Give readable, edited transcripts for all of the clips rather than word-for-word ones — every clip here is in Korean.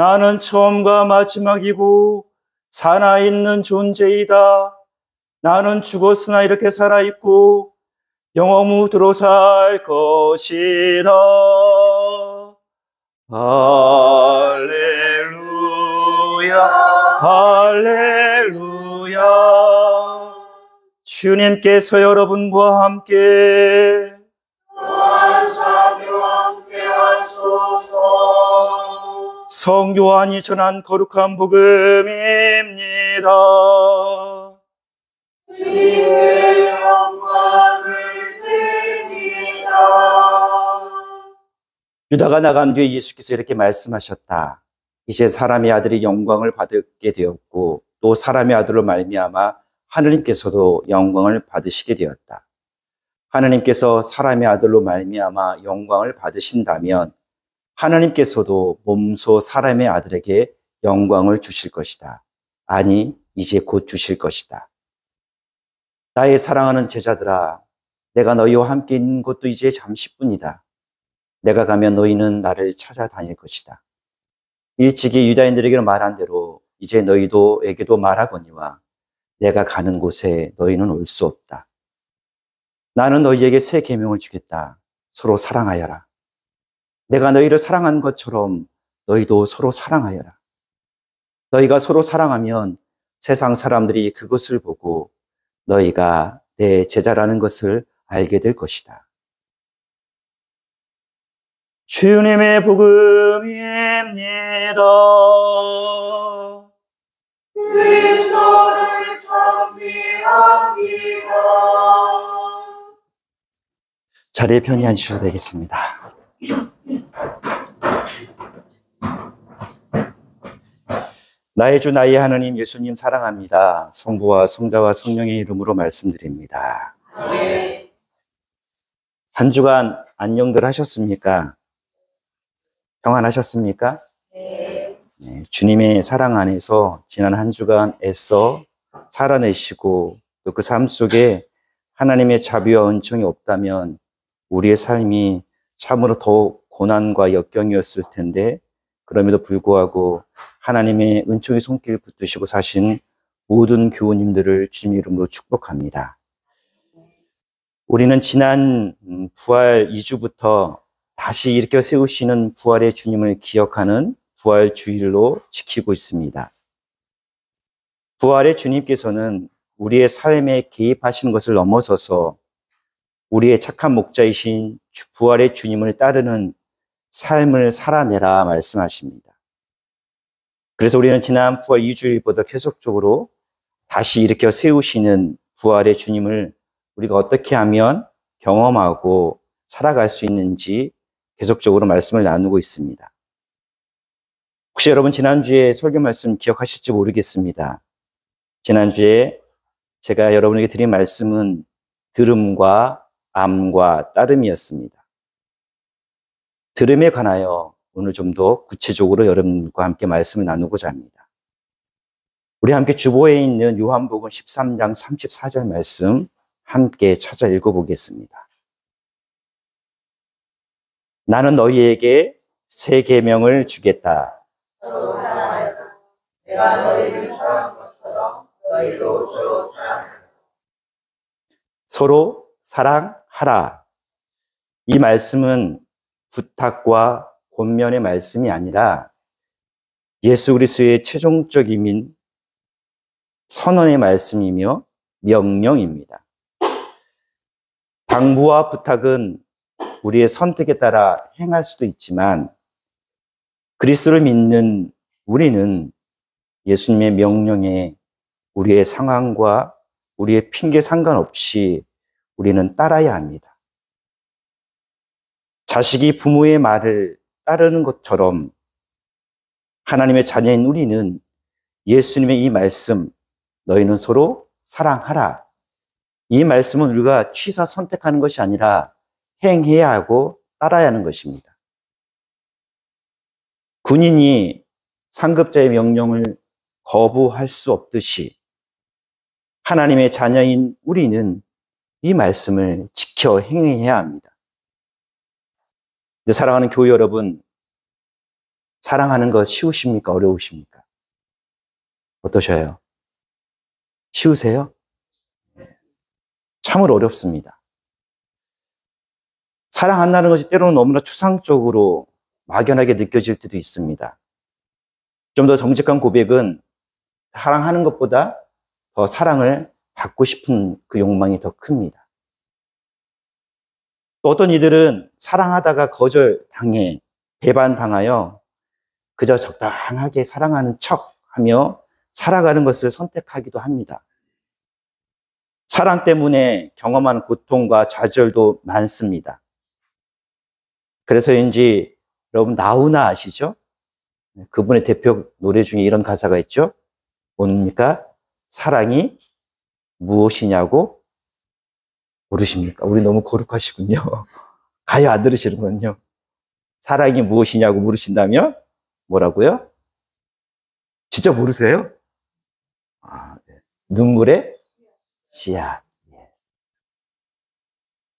나는 처음과 마지막이고 살아있는 존재이다. 나는 죽었으나 이렇게 살아있고 영원토록 살 것이다. 할렐루야, 할렐루야. 주님께서 여러분과 함께 또한 사교와 함께 하소서. 성령 요한이 전한 거룩한 복음입니다. 주님의 영광을 드립니다. 유다가 나간 뒤에 예수께서 이렇게 말씀하셨다. 이제 사람의 아들이 영광을 받게 되었고 또 사람의 아들로 말미암아 하느님께서도 영광을 받으시게 되었다. 하느님께서 사람의 아들로 말미암아 영광을 받으신다면 하느님께서도 몸소 사람의 아들에게 영광을 주실 것이다. 아니, 이제 곧 주실 것이다. 나의 사랑하는 제자들아, 내가 너희와 함께 있는 것도 이제 잠시뿐이다. 내가 가면 너희는 나를 찾아다닐 것이다. 일찍이 유다인들에게 말한 대로 이제 너희도에게도 말하거니와 내가 가는 곳에 너희는 올 수 없다. 나는 너희에게 새 계명을 주겠다. 서로 사랑하여라. 내가 너희를 사랑한 것처럼 너희도 서로 사랑하여라. 너희가 서로 사랑하면 세상 사람들이 그것을 보고 너희가 내 제자라는 것을 알게 될 것이다. 주님의 복음입니다. 그리스도를 찬미합니다. 자리에 편히 앉으셔도 되겠습니다. 나의 주 나의 하느님 예수님 사랑합니다. 성부와 성자와 성령의 이름으로 말씀드립니다. 네. 한 주간 안녕들 하셨습니까? 평안하셨습니까? 네. 네, 주님의 사랑 안에서 지난 한 주간 애써 살아내시고 또 그 삶 속에 하나님의 자비와 은총이 없다면 우리의 삶이 참으로 더욱 고난과 역경이었을 텐데 그럼에도 불구하고 하나님의 은총의 손길 붙드시고 사신 모든 교우님들을 주님 이름으로 축복합니다. 우리는 지난 부활 2주부터 다시 일으켜 세우시는 부활의 주님을 기억하는 부활 주일로 지키고 있습니다. 부활의 주님께서는 우리의 삶에 개입하시는 것을 넘어서서 우리의 착한 목자이신 부활의 주님을 따르는 삶을 살아내라 말씀하십니다. 그래서 우리는 지난 부활 2주일보다 계속적으로 다시 일으켜 세우시는 부활의 주님을 우리가 어떻게 하면 경험하고 살아갈 수 있는지 계속적으로 말씀을 나누고 있습니다. 혹시 여러분 지난주에 설교 말씀 기억하실지 모르겠습니다. 지난주에 제가 여러분에게 드린 말씀은 들음과 암과 따름이었습니다. 들음에 관하여 오늘 좀 더 구체적으로 여러분과 함께 말씀을 나누고자 합니다. 우리 함께 주보에 있는 요한복음 13장 34절 말씀 함께 찾아 읽어보겠습니다. 나는 너희에게 새 계명을 주겠다. 서로 사랑하여라. 내가 너희를 사랑한 것처럼 너희도 서로 사랑하라. 서로 사랑하라. 이 말씀은 부탁과 권면의 말씀이 아니라 예수 그리스도의 최종적인 선언의 말씀이며 명령입니다. 당부와 부탁은 우리의 선택에 따라 행할 수도 있지만 그리스도를 믿는 우리는 예수님의 명령에 우리의 상황과 우리의 핑계 상관없이 우리는 따라야 합니다. 자식이 부모의 말을 따르는 것처럼 하나님의 자녀인 우리는 예수님의 이 말씀, 너희는 서로 사랑하라. 이 말씀은 우리가 취사 선택하는 것이 아니라 행해야 하고 따라야 하는 것입니다. 군인이 상급자의 명령을 거부할 수 없듯이 하나님의 자녀인 우리는 이 말씀을 지켜 행해야 합니다. 사랑하는 교회 여러분, 사랑하는 거 쉬우십니까? 어려우십니까? 어떠셔요? 쉬우세요? 참으로 어렵습니다. 사랑한다는 것이 때로는 너무나 추상적으로 막연하게 느껴질 때도 있습니다. 좀 더 정직한 고백은 사랑하는 것보다 더 사랑을 받고 싶은 그 욕망이 더 큽니다. 또 어떤 이들은 사랑하다가 거절당해 배반당하여 그저 적당하게 사랑하는 척하며 살아가는 것을 선택하기도 합니다. 사랑 때문에 경험한 고통과 좌절도 많습니다. 그래서인지 여러분 나훈아 아시죠? 그분의 대표 노래 중에 이런 가사가 있죠. 뭡니까? 사랑이 무엇이냐고 모르십니까? 우리 너무 거룩하시군요. 가요 안 들으시는군요. 사랑이 무엇이냐고 물으신다면 뭐라고요? 진짜 모르세요? 네. 눈물의 씨앗.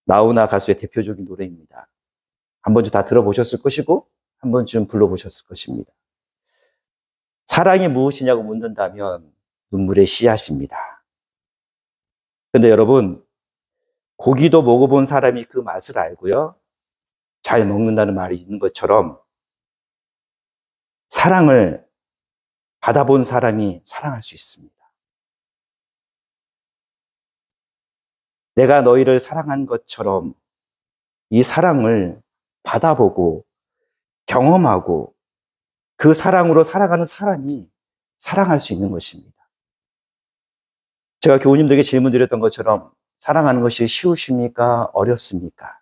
나훈아 가수의 대표적인 노래입니다. 한 번쯤 다 들어보셨을 것이고 한 번쯤 불러보셨을 것입니다. 사랑이 무엇이냐고 묻는다면 눈물의 씨앗입니다. 근데 여러분, 고기도 먹어본 사람이 그 맛을 알고요. 잘 먹는다는 말이 있는 것처럼 사랑을 받아본 사람이 사랑할 수 있습니다. 내가 너희를 사랑한 것처럼 이 사랑을 받아보고 경험하고 그 사랑으로 살아가는 사람이 사랑할 수 있는 것입니다. 제가 교우님들에게 질문 드렸던 것처럼 사랑하는 것이 쉬우십니까? 어렵습니까?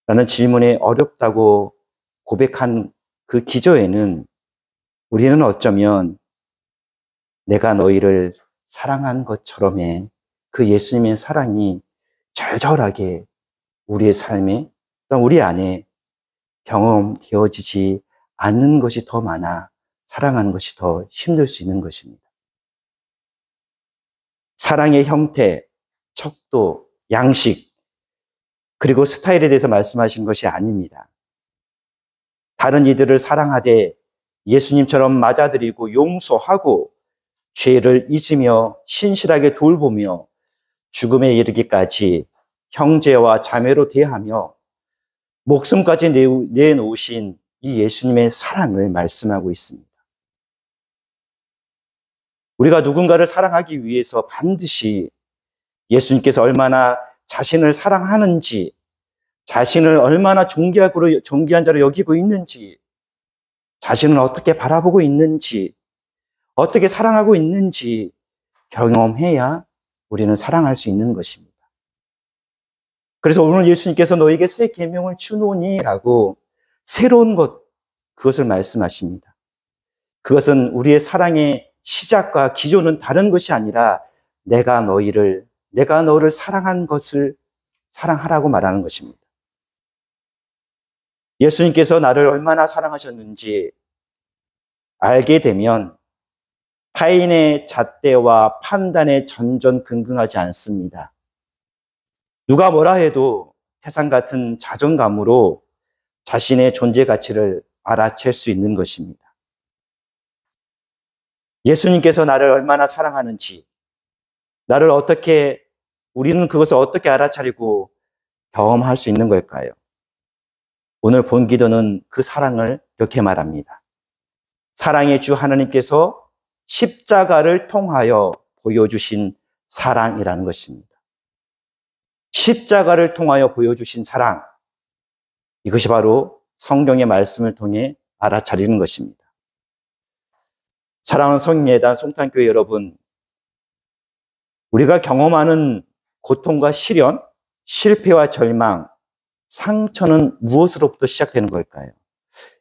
라는 질문에 어렵다고 고백한 그 기저에는 우리는 어쩌면 내가 너희를 사랑한 것처럼의 그 예수님의 사랑이 절절하게 우리의 삶에 또는 우리 안에 경험되어지지 않는 것이 더 많아 사랑하는 것이 더 힘들 수 있는 것입니다. 사랑의 형태, 척도, 양식, 그리고 스타일에 대해서 말씀하신 것이 아닙니다. 다른 이들을 사랑하되 예수님처럼 맞아들이고 용서하고 죄를 잊으며 신실하게 돌보며 죽음에 이르기까지 형제와 자매로 대하며 목숨까지 내놓으신 이 예수님의 사랑을 말씀하고 있습니다. 우리가 누군가를 사랑하기 위해서 반드시 예수님께서 얼마나 자신을 사랑하는지, 자신을 얼마나 존귀한 자로 여기고 있는지, 자신을 어떻게 바라보고 있는지, 어떻게 사랑하고 있는지 경험해야 우리는 사랑할 수 있는 것입니다. 그래서 오늘 예수님께서 너에게 새 계명을 주노니라고 새로운 것, 그것을 말씀하십니다. 그것은 우리의 사랑의 시작과 기조는 다른 것이 아니라 내가 너를 사랑한 것을 사랑하라고 말하는 것입니다. 예수님께서 나를 얼마나 사랑하셨는지 알게 되면 타인의 잣대와 판단에 전전긍긍하지 않습니다. 누가 뭐라 해도 태산 같은 자존감으로 자신의 존재 가치를 알아챌 수 있는 것입니다. 예수님께서 나를 얼마나 사랑하는지, 우리는 그것을 어떻게 알아차리고 경험할 수 있는 걸까요? 오늘 본 기도는 그 사랑을 이렇게 말합니다. 사랑의 주 하나님께서 십자가를 통하여 보여주신 사랑이라는 것입니다. 십자가를 통하여 보여주신 사랑, 이것이 바로 성경의 말씀을 통해 알아차리는 것입니다. 사랑하는 성인예단 송탄교회 여러분, 우리가 경험하는 고통과 시련, 실패와 절망, 상처는 무엇으로부터 시작되는 걸까요?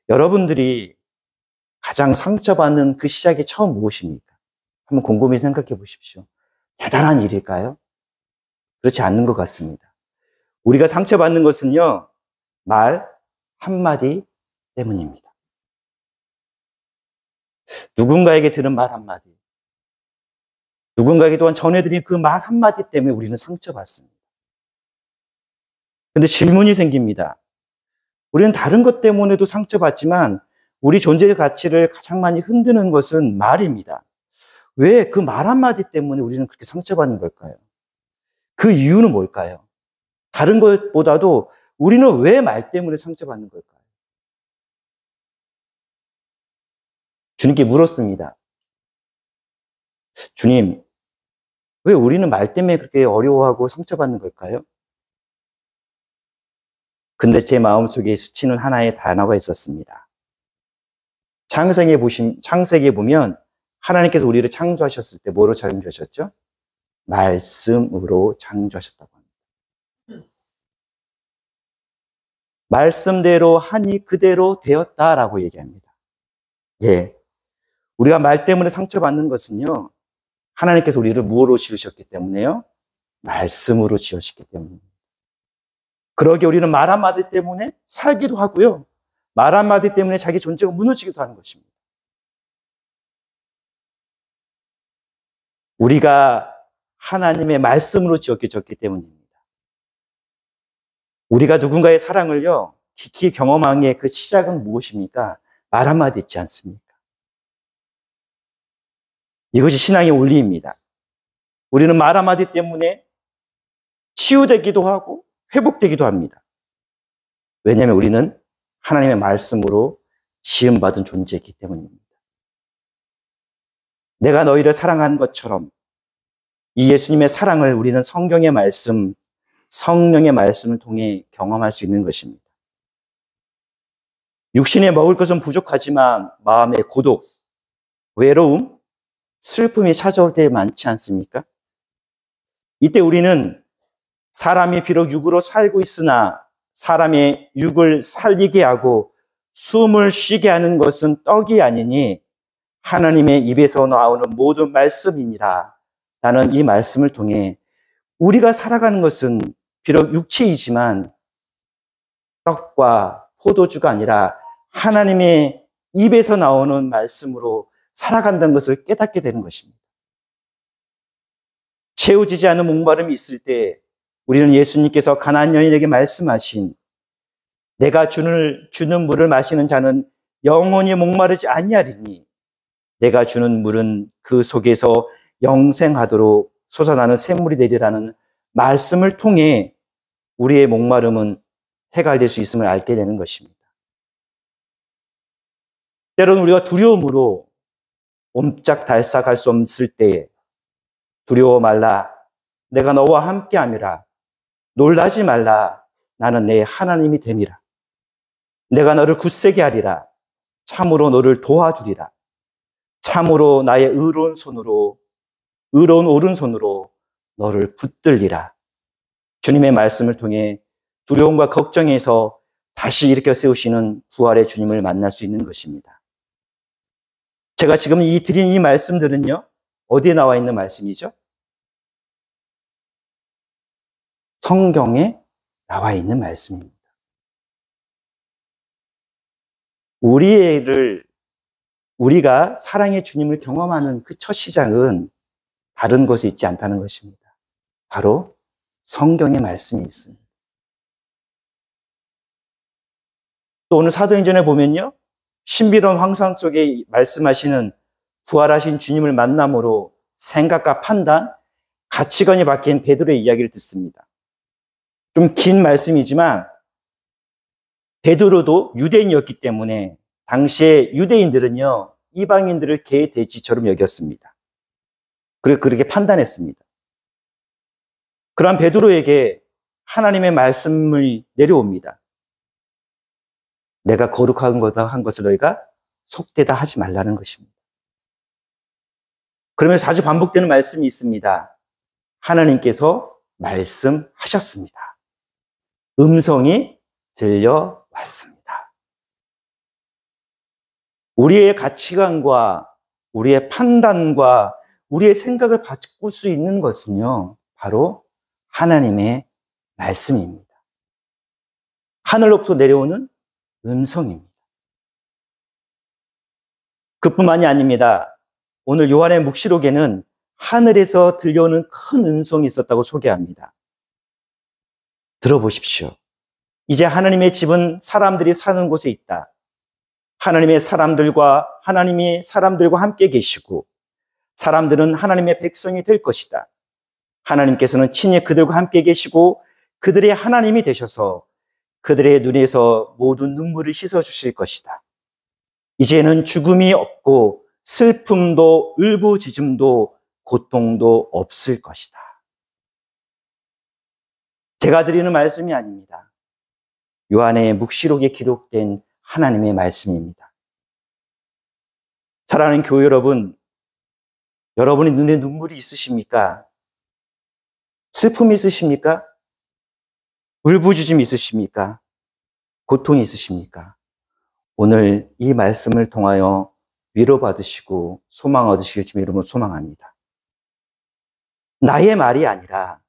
여러분들이 가장 상처받는 그 시작이 처음 무엇입니까? 한번 곰곰이 생각해 보십시오. 대단한 일일까요? 그렇지 않는 것 같습니다. 우리가 상처받는 것은요, 말 한마디 때문입니다. 누군가에게 들은 말 한마디, 누군가에게 또한 전해드린 그 말 한마디 때문에 우리는 상처받습니다. 근데 질문이 생깁니다. 우리는 다른 것 때문에도 상처받지만 우리 존재의 가치를 가장 많이 흔드는 것은 말입니다. 왜 그 말 한마디 때문에 우리는 그렇게 상처받는 걸까요? 그 이유는 뭘까요? 다른 것보다도 우리는 왜 말 때문에 상처받는 걸까요? 주님께 물었습니다. 주님, 왜 우리는 말 때문에 그렇게 어려워하고 상처받는 걸까요? 근데 제 마음속에 스치는 하나의 단어가 있었습니다. 창세기에 보면 하나님께서 우리를 창조하셨을 때 뭐로 창조하셨죠? 말씀으로 창조하셨다고 합니다. 말씀대로 하니 그대로 되었다라고 얘기합니다. 예. 우리가 말 때문에 상처받는 것은요, 하나님께서 우리를 무엇으로 지으셨기 때문에요? 말씀으로 지으셨기 때문입니다. 그러기에 우리는 말 한마디 때문에 살기도 하고요, 말 한마디 때문에 자기 존재가 무너지기도 하는 것입니다. 우리가 하나님의 말씀으로 지었기 때문입니다. 우리가 누군가의 사랑을요, 깊이 경험한 그 시작은 무엇입니까? 말 한마디 있지 않습니까? 이것이 신앙의 원리입니다. 우리는 말 한마디 때문에 치유되기도 하고 회복되기도 합니다. 왜냐하면 우리는 하나님의 말씀으로 지음받은 존재이기 때문입니다. 내가 너희를 사랑하는 것처럼 이 예수님의 사랑을 우리는 성경의 말씀, 성령의 말씀을 통해 경험할 수 있는 것입니다. 육신에 먹을 것은 부족하지만 마음의 고독, 외로움, 슬픔이 찾아올 때 많지 않습니까? 이때 우리는 사람이 비록 육으로 살고 있으나 사람의 육을 살리게 하고 숨을 쉬게 하는 것은 떡이 아니니 하나님의 입에서 나오는 모든 말씀이니라. 나는 이 말씀을 통해 우리가 살아가는 것은 비록 육체이지만 떡과 포도주가 아니라 하나님의 입에서 나오는 말씀으로 살아간다는 것을 깨닫게 되는 것입니다. 채워지지 않은 목마름이 있을 때 우리는 예수님께서 가나안 여인에게 말씀하신 내가 주는 물을 마시는 자는 영원히 목마르지 아니하리니 내가 주는 물은 그 속에서 영생하도록 솟아나는 샘물이 되리라는 말씀을 통해 우리의 목마름은 해결될 수 있음을 알게 되는 것입니다. 때로는 우리가 두려움으로 옴짝달싹할 수 없을 때에 두려워 말라 내가 너와 함께함이라 놀라지 말라 나는 내 하나님이 됨이라 내가 너를 굳세게 하리라 참으로 너를 도와주리라 참으로 나의 의로운 오른손으로 너를 붙들리라. 주님의 말씀을 통해 두려움과 걱정에서 다시 일으켜 세우시는 부활의 주님을 만날 수 있는 것입니다. 제가 지금 드린 이 말씀들은요, 어디에 나와 있는 말씀이죠? 성경에 나와 있는 말씀입니다. 우리가 사랑의 주님을 경험하는 그 첫 시작은 다른 곳에 있지 않다는 것입니다. 바로 성경의 말씀이 있습니다. 또 오늘 사도행전에 보면요, 신비로운 환상 속에 말씀하시는 부활하신 주님을 만남으로 생각과 판단, 가치관이 바뀐 베드로의 이야기를 듣습니다. 좀 긴 말씀이지만 베드로도 유대인이었기 때문에 당시에 유대인들은요, 이방인들을 개, 돼지처럼 여겼습니다. 그렇게 판단했습니다. 그러한 베드로에게 하나님의 말씀을 내려옵니다. 내가 거룩한 거다 한 것을 너희가 속되다 하지 말라는 것입니다. 그러면서 자주 반복되는 말씀이 있습니다. 하나님께서 말씀하셨습니다. 음성이 들려왔습니다. 우리의 가치관과 우리의 판단과 우리의 생각을 바꿀 수 있는 것은요, 바로 하나님의 말씀입니다. 하늘로부터 내려오는 음성입니다. 그뿐만이 아닙니다. 오늘 요한의 묵시록에는 하늘에서 들려오는 큰 음성이 있었다고 소개합니다. 들어보십시오. 이제 하나님의 집은 사람들이 사는 곳에 있다. 하나님이 사람들과 함께 계시고 사람들은 하나님의 백성이 될 것이다. 하나님께서는 친히 그들과 함께 계시고 그들의 하나님이 되셔서 그들의 눈에서 모든 눈물을 씻어 주실 것이다. 이제는 죽음이 없고 슬픔도 울부짖음도 고통도 없을 것이다. 제가 드리는 말씀이 아닙니다. 요한의 묵시록에 기록된 하나님의 말씀입니다. 사랑하는 교회 여러분, 여러분의 눈에 눈물이 있으십니까? 슬픔이 있으십니까? 울부짖음이 있으십니까? 고통이 있으십니까? 오늘 이 말씀을 통하여 위로받으시고 소망 얻으실 줄 여러분 소망합니다. 나의 말이 아니라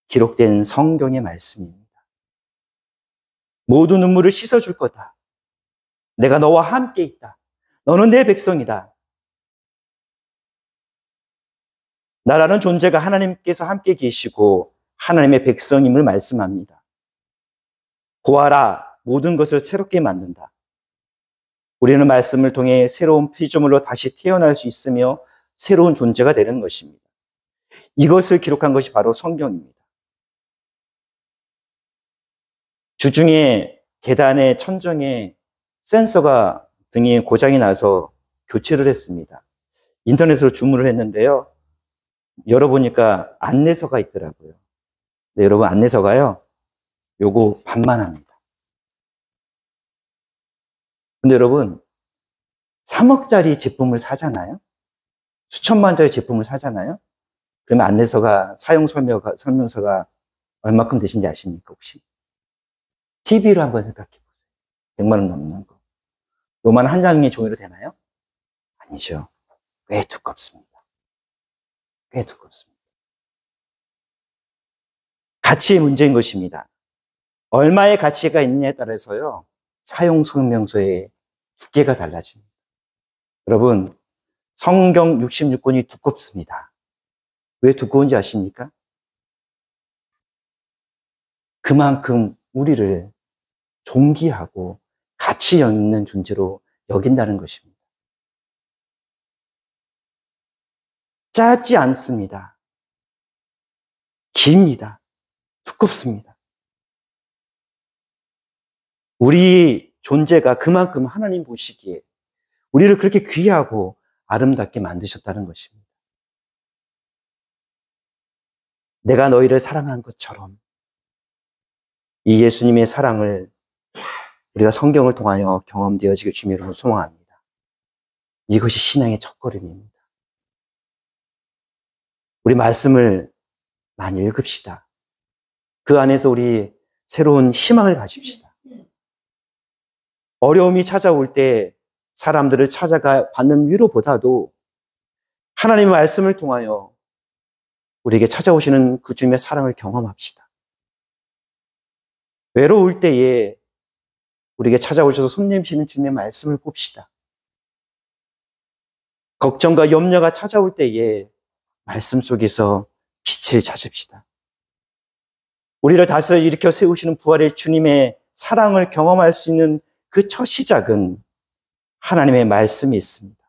기록된 성경의 말씀입니다. 모든 눈물을 씻어줄 거다. 내가 너와 함께 있다. 너는 내 백성이다. 나라는 존재가 하나님께서 함께 계시고 하나님의 백성임을 말씀합니다. 보아라, 모든 것을 새롭게 만든다. 우리는 말씀을 통해 새로운 피조물로 다시 태어날 수 있으며 새로운 존재가 되는 것입니다. 이것을 기록한 것이 바로 성경입니다. 주중에 계단의 천정에 센서가 등이 고장이 나서 교체를 했습니다. 인터넷으로 주문을 했는데요. 열어보니까 안내서가 있더라고요. 네, 여러분 안내서가요. 요거 반만 합니다. 근데 여러분 3억짜리 제품을 사잖아요. 수천만짜리 제품을 사잖아요. 그러면 안내서가 사용 설명서가 얼마큼 되신지 아십니까 혹시? TV로 한번 생각해 보세요. 100만 원 넘는 거. 요만 한 장의 종이로 되나요? 아니죠. 꽤 두껍습니다. 꽤 두껍습니다. 가치의 문제인 것입니다. 얼마의 가치가 있느냐에 따라서요. 사용 설명서의 두께가 달라집니다. 여러분, 성경 66권이 두껍습니다. 왜 두꺼운지 아십니까? 그만큼 우리를 존귀하고 가치 있는 존재로 여긴다는 것입니다. 짧지 않습니다. 깁니다. 두껍습니다. 우리 존재가 그만큼 하나님 보시기에 우리를 그렇게 귀하고 아름답게 만드셨다는 것입니다. 내가 너희를 사랑한 것처럼 이 예수님의 사랑을 우리가 성경을 통하여 경험되어지길 주님의 이름으로 소망합니다. 이것이 신앙의 첫걸음입니다. 우리 말씀을 많이 읽읍시다. 그 안에서 우리 새로운 희망을 가집시다. 어려움이 찾아올 때 사람들을 찾아가 받는 위로보다도 하나님의 말씀을 통하여 우리에게 찾아오시는 그 주님의 사랑을 경험합시다. 외로울 때에 우리에게 찾아오셔서 손님시는 주님의 말씀을 봅시다. 걱정과 염려가 찾아올 때에 말씀 속에서 빛을 찾읍시다. 우리를 다시 일으켜 세우시는 부활의 주님의 사랑을 경험할 수 있는 그 첫 시작은 하나님의 말씀이 있습니다.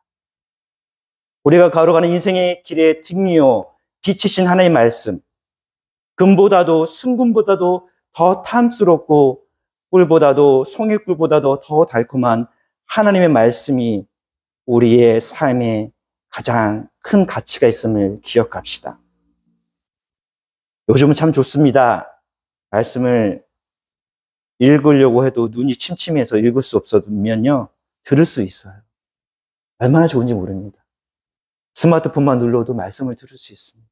우리가 걸어가는 인생의 길의 등이요 빛이신 하나님의 말씀, 금보다도 순금보다도 더 탐스럽고 꿀보다도 송이꿀보다도 더 달콤한 하나님의 말씀이 우리의 삶에 가장 큰 가치가 있음을 기억합시다. 요즘은 참 좋습니다. 말씀을 읽으려고 해도 눈이 침침해서 읽을 수 없으면요 들을 수 있어요. 얼마나 좋은지 모릅니다. 스마트폰만 눌러도 말씀을 들을 수 있습니다.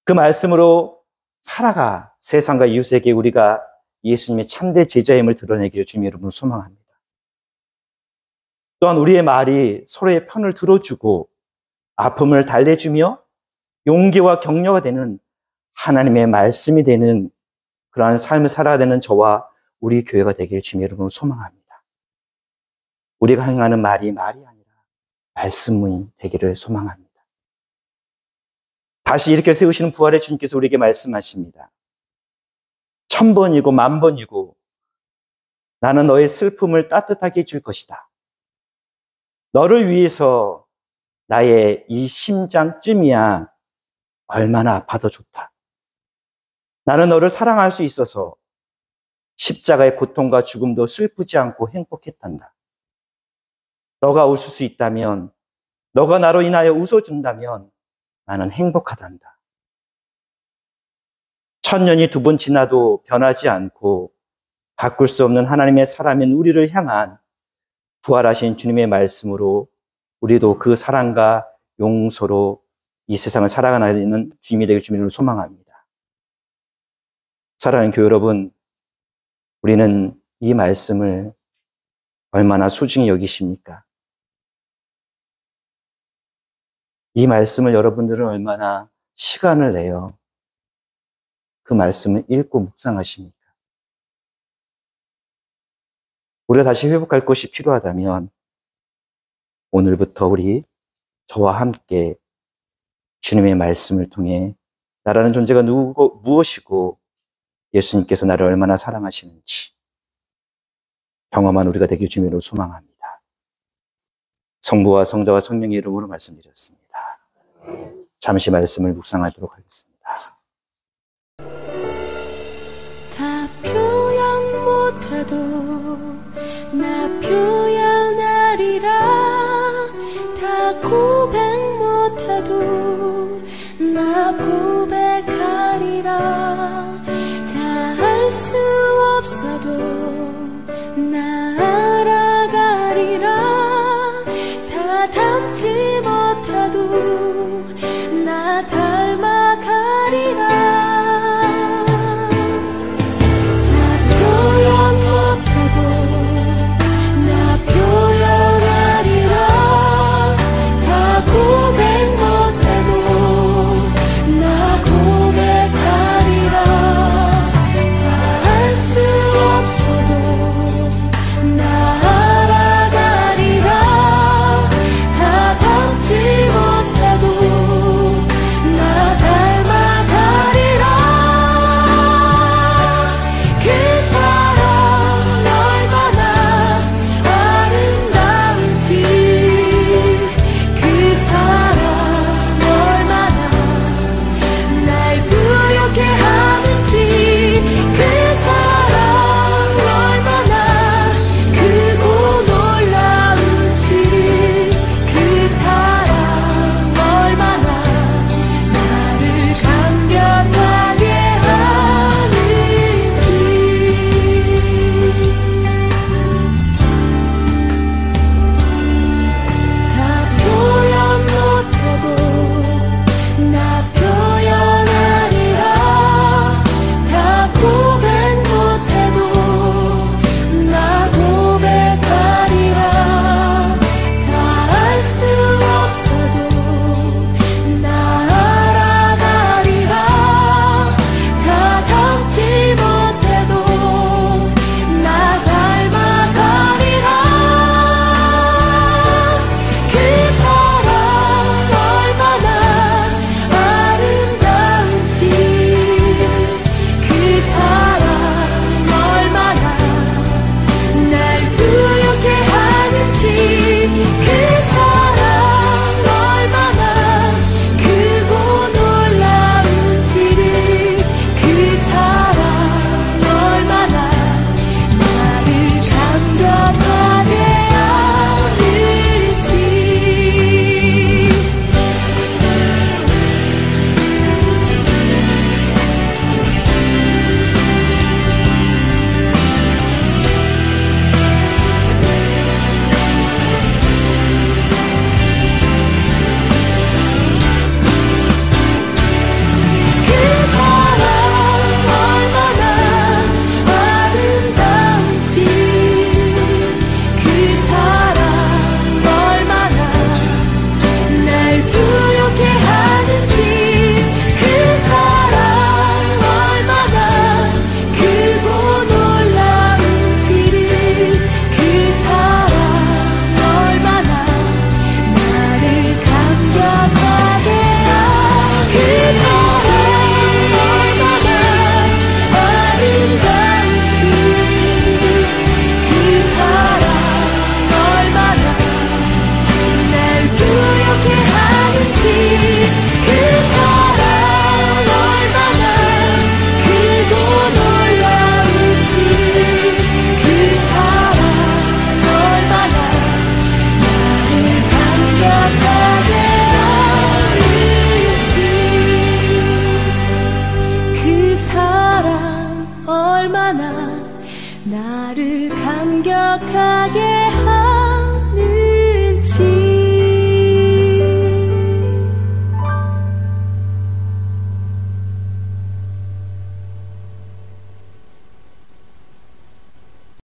그 말씀으로 살아가 세상과 이웃에게 우리가 예수님의 참된 제자임을 드러내기를 주님의 이름으로 소망합니다. 또한 우리의 말이 서로의 편을 들어주고 아픔을 달래주며 용기와 격려가 되는 하나님의 말씀이 되는 그러한 삶을 살아야 되는 저와 우리 교회가 되기를 주님의 이름으로 소망합니다. 우리가 행하는 말이 아니라 말씀이 되기를 소망합니다. 다시 이렇게 세우시는 부활의 주님께서 우리에게 말씀하십니다. 1000번이고 10,000번이고 나는 너의 슬픔을 따뜻하게 해줄 것이다. 너를 위해서 나의 이 심장쯤이야 얼마나 아파도 좋다. 나는 너를 사랑할 수 있어서 십자가의 고통과 죽음도 슬프지 않고 행복했단다. 너가 웃을 수 있다면, 너가 나로 인하여 웃어준다면 나는 행복하단다. 1000년이 2번 지나도 변하지 않고 바꿀 수 없는 하나님의 사람인 우리를 향한 부활하신 주님의 말씀으로 우리도 그 사랑과 용서로 이 세상을 살아가는 주님이 되길 주님을 소망합니다. 사랑하는 교회 여러분, 우리는 이 말씀을 얼마나 소중히 여기십니까? 이 말씀을 여러분들은 얼마나 시간을 내요 그 말씀을 읽고 묵상하십니까? 우리가 다시 회복할 것이 필요하다면 오늘부터 우리 저와 함께 주님의 말씀을 통해 나라는 존재가 무엇이고 예수님께서 나를 얼마나 사랑하시는지 경험한 우리가 되길 주님으로 소망합니다. 성부와 성자와 성령의 이름으로 말씀드렸습니다. 잠시 말씀을 묵상하도록 하겠습니다. 다 표현 못해도 나 표현하리라. 다 고백 못해도 나 고백하리라. 다 할 수